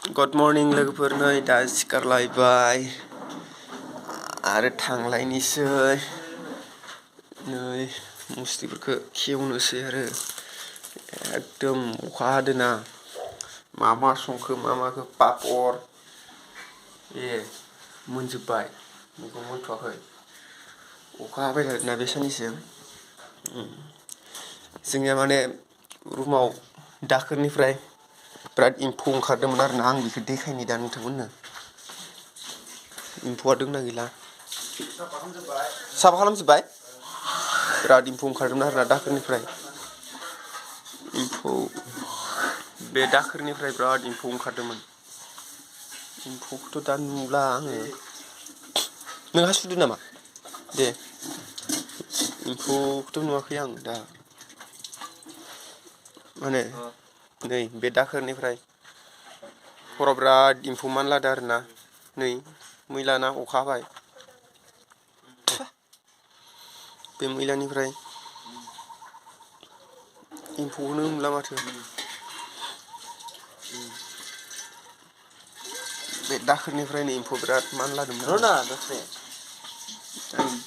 Good morning लोगोफोर नै दा सिखारलायबाय आरो थांलायनोसै नै मुस्रिफोरखौ खेवनोसै आरो एकदम अखा हादोना मा संखो मा माखो पापर मोनजोब्बाय मैगं मोनथ'वाखै अखा हाबाय थादोंना बे साननैसो जोंनिया माने रुमाव दाखोरनिफ्राय बिराद एम्फौ ओंखारदोंमोन आरोना आं बेखौ देखायनि दा नोंथांमोननो एम्फौआ दंना गैला साफा खालामजोब्बाय बिराद एम्फौ ओंखारदोंमोन आरोना दाखोरनिफ्राय एम्फौ बे दाखोरनिफ्राय बिराद एम्फौ ओंखारदोंमोन एम्फौखौथ' दा नुला आङो नों हासुदों नामा दे एम्फौखौथ' नुवाखै आं दा माने नै बे दाखोरनिफ्राय हराव बिराद एम्फौ मानलादों आरोना नै मैलाना अखा हाबाय बे मैलानिफ्राय एम्फौखौनो नुला माथो बे दाखोरनिफ्रायनो एम्फौ बिराद मानलादोंमोन आं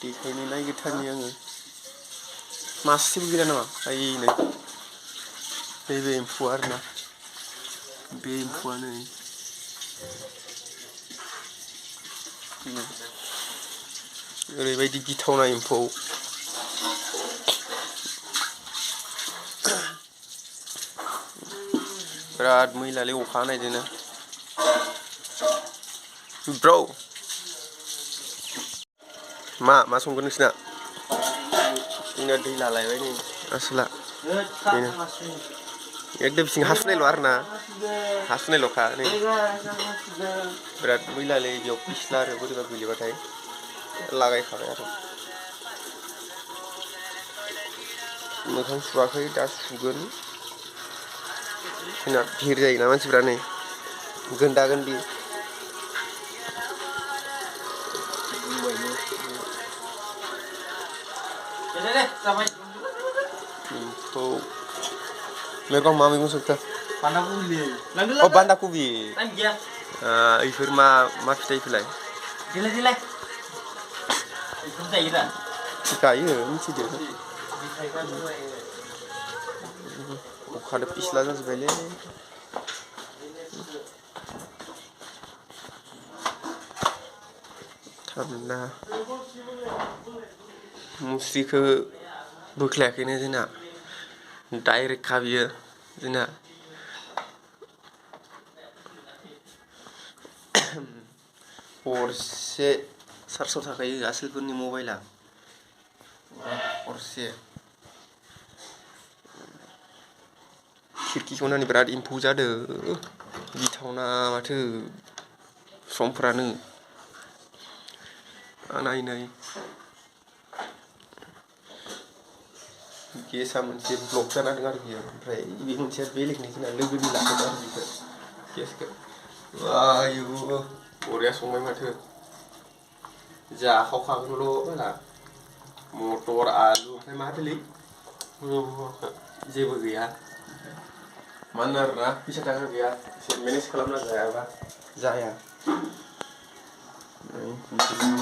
देखायनो नागिरथारनि आङो मासेबो गैला नामा ओइनै नैबे एम्फौआ आरोना बे एम्फौआनो ओरैबायदि गिथावना एम्फौ बिराद मैलालै अखा हानायजोंनो ब्र मा संगोन नोंसिना जोंना दै लालायबाय नै आसोला बेनो एकदम सिं हासुनायल' आरोना हासुनायल'खा नै बिराद मैलालै बेयाव फिस्ला आरो बोरैबा गोलैबाथाय लागायखाबाय आरो मोखां सुवाखै दा सुगोन जोंना भिर जायोना मानसिफ्रा नै गोनदा गोनदि एम्फौ मेरे मा मैगं संखो बान्दा कबि इफोर मा फिथाइफोरलाय गायो मिथिदो अखादो फिस्ला जाजोब्बायलै थान्दा मुस्रिखौ बोख्लायाखैनो जोंना डाइरेक्ट खा बियो जोंना हरसे चार्जआव थाखायो आसोलफोरनि मबाइला हरसे खिरखिखौ नायनो बिराद एम्फौ जादों गिथावना माथो समफ्रानो नाय गेसा मोनसे ब्लक जाना दं आरो बियो ओमफ्राय बे मोनसेया बेलेगनि जोंना लोगोनि लाबोदों आरो बेखौ गेसखौ आयु बरिया संबाय माथो जाखावखागोनल' बारा मटर आलु ओमफ्राय मा होदोंलै जेबो गैया मानो आरोना फैसा थाखा गैया एसे मेनेज खालामना जायाबा जाया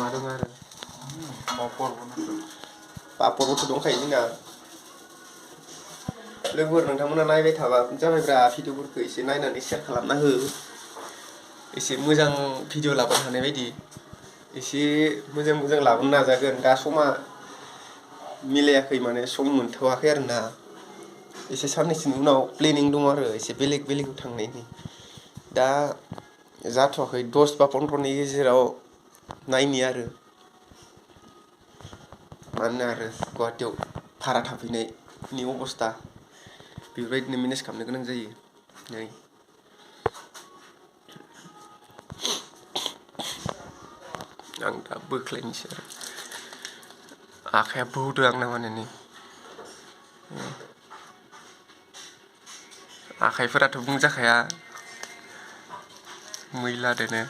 मा दं आरो पापरबोथ' दंखायो जोंना लोगोफोर नोंथांमोना नायबाय थाबा जाबायब्रा भिडिअफोरखौ एसे नायनानै सेयार खालामना हो एसे मोजां भिडिअ लाबोनो हानाय बायदि एसे मोजां लाबोनो नाजागोन दा समा मिलायाखै माने सम मोनथ'वाखै आरोना एसे साननैसोनि उनाव प्लेनिं दङ आरो एसे बेलेगाव थांनायनि दा जाथ'वाखै 10 बा 15नि गेजेराव नायनि आरो मानोना आरो गुवाहाटियाव भारा थाफैनायनि अबस्था बेफोरबायदिनो मेनेज खालामनो गोनां जायो नै आं दा बोख्लायनोसै आरो आखाइया बौदों आंना माने नै आखाइफोराथ' बुंजाखाया मैलादोनो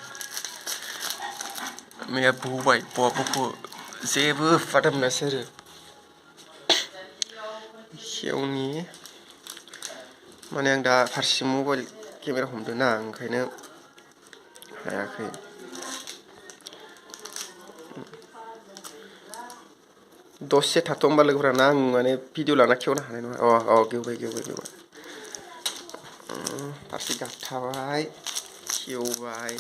मैया बौबाय बखौ जेबो फाथा मोनासै आरो खेवनि माने आं दा फारसे मबाइल केमेरा हमदों ना ओंखायनो हायाखै दसे थाथ' होमबा लोगोफोरा ना आं माने भिडिअ लाना खेवनो हानाय नङा गेवबाय फारसे गाबथाबाय खेवबाय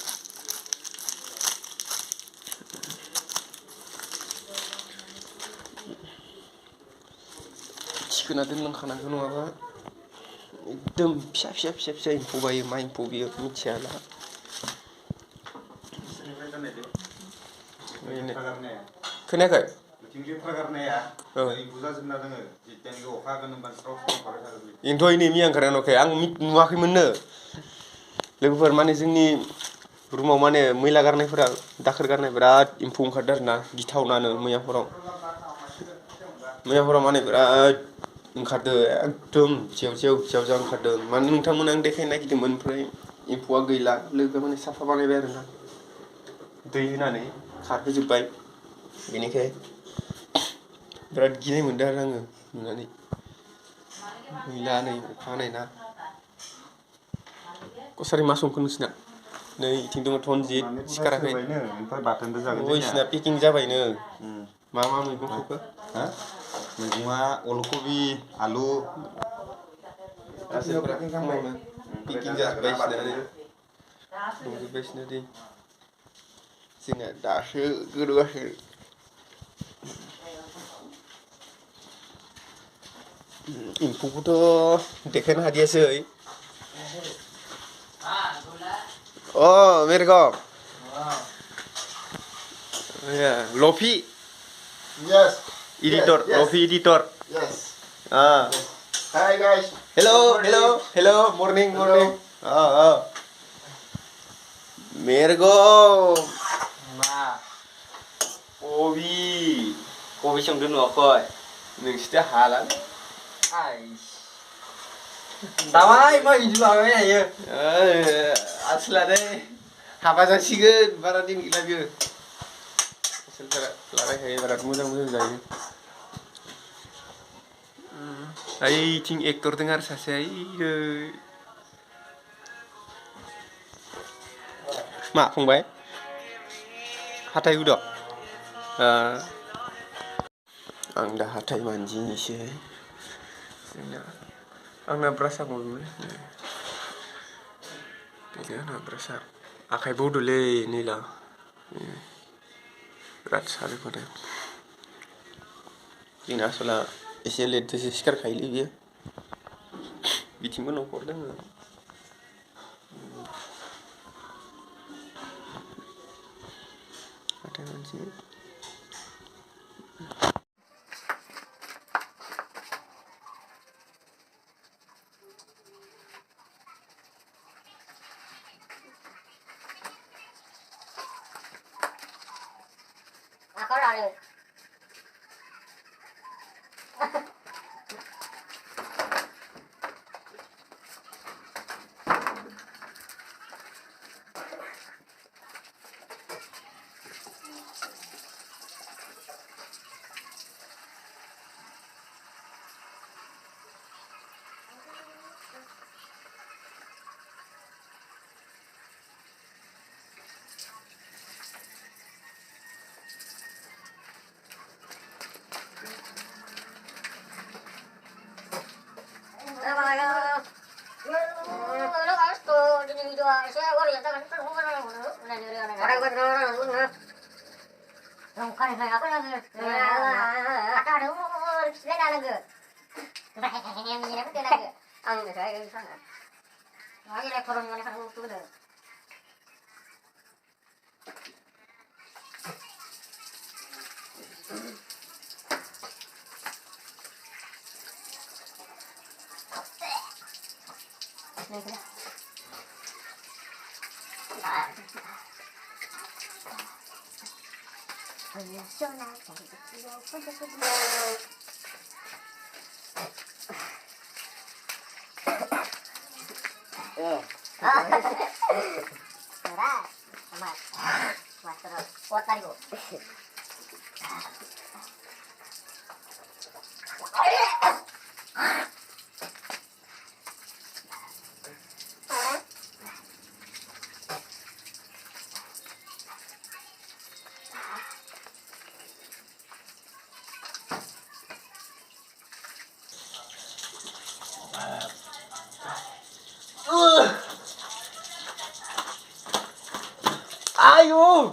थिखोना दोनलांखानांगौ नङाबा एकदम फिसा एम्फौ बायो मा एम्फौ बियो मिथिया दा खोनायाखै इनोथ' नै मैया ओंखारनाया नुवाखै आं नुवाखैमोननो लोगोफोर माने जोंनि रुमाव माने मैला गारनायफोरा दाखोर गारनाय बिराद एम्फौ ओंखारदों आरोना गिथावनानो मैया हराव माने बिराद ओंखारदों एकदम जेव ओंखारदों माने नोंथांमोन आं देखायनो नागिरदोंमोन ओमफ्राय एम्फौआ गैला लोगोआ माने साफा बानायबाय आरोना दै होनानै खारहोजोब्बाय बेनिखाय बिराद गिनाय मोनदों आरो आङो नुनानै गैला नै अखा हानायना कसारि मा संखो नोंसिना नै इथिं दङ धनजित सिखाराखै इसिना पेकिं जाबायनो मा मैगं संखो मैगङा अलकबि आलु पेकिं जाजोब्बाय संजोब्बायसिनो दै जोंना दासो गोदौआखै एम्फौखौथ' देखायनो हादियासै मेरे को लफि Yes. Editor, Lofi editor. Yes. Hi guys. Hello. Morning. मेरे को कबि संदों नुवाखै नोंसिना हाला दावाय मा इदि लागाय हायो आसलादे हाबा जासिगोन बारा दिन गैला बियो लागायखायो बिराद मोजां जायो ओइथिं एक्टर दं आरो सासे मा फंबाय हाथाय हुदों आं दा हाथाय मानजिनोसै आंना ब्रासआ बबेमोन बेनो आंना ब्रासआ आखाइ बौदोलै नैला बिराद सादों माथो जोंना आसला एसे लेटजोंसो सिखारखायोलै बियो बिथिंबो न'खर दङ हाथाय मानजिनो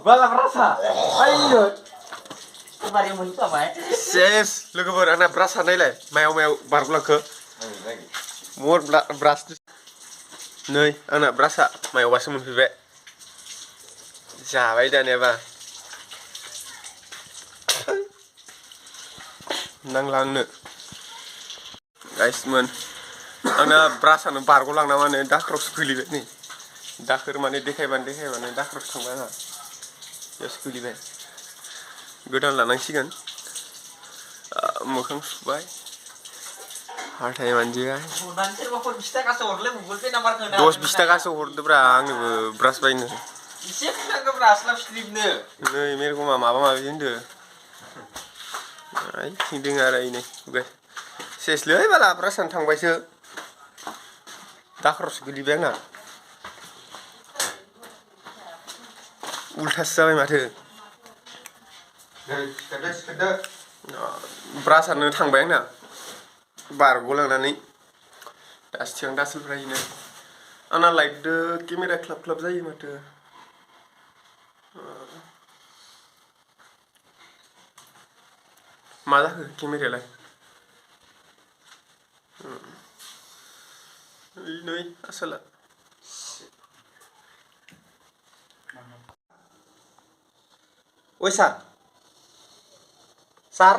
bala berasa. Ayo. Kemarin mau itu apa ya? सेस लोगोफोर आंना ब्रास सानायलाय मायाव बारगलांखो मर ब्रास नै आंना ब्रासआ मायावबासो मोनफैबाय जाबाय दानियाबा नांला आंनो गाइसमोन आंना ब्रासआनो बारगलांना माने दाखोरावसो गोलैबाय नै दाखोर माने देखायबानो दाखोरावसो थांबाय आंहा बेयावसो गोलैबाय गोदान लानांसिगोन मोखां सुबाय हाथाय मानजिबाय 10-20 थाखासो हरदोब्रा आंनोबो ब्रास बायनो एसे फुनांगौ ब्रास लाबस्लिबनो नै मेरगमा माबा माबि होनदो आइ थिंदों आरो इनै सेसलै बाला ब्रासानो थांबायसो दाखोरावसो गोलैबाय आंना उल्थासो जाबाय माथो ब्रासानो थांबाय आंना बारगलांनानै दासथिं दासोलफ्रा इनो आंना लाइटदो केमेरा ख्लाब ख्लाब जायो माथो मा जाखो केमेरायालाय नै आसोला ओइ सार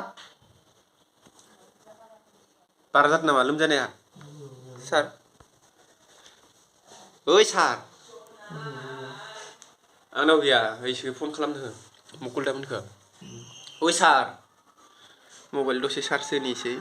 बारा जादों नामा लोमजानाया सार ओइ सार आंनाव गैया ओइसो फन खालामनो हो मुकुल दामोनखौ ओइ सार मबाइल दसे चार्ज होनिसै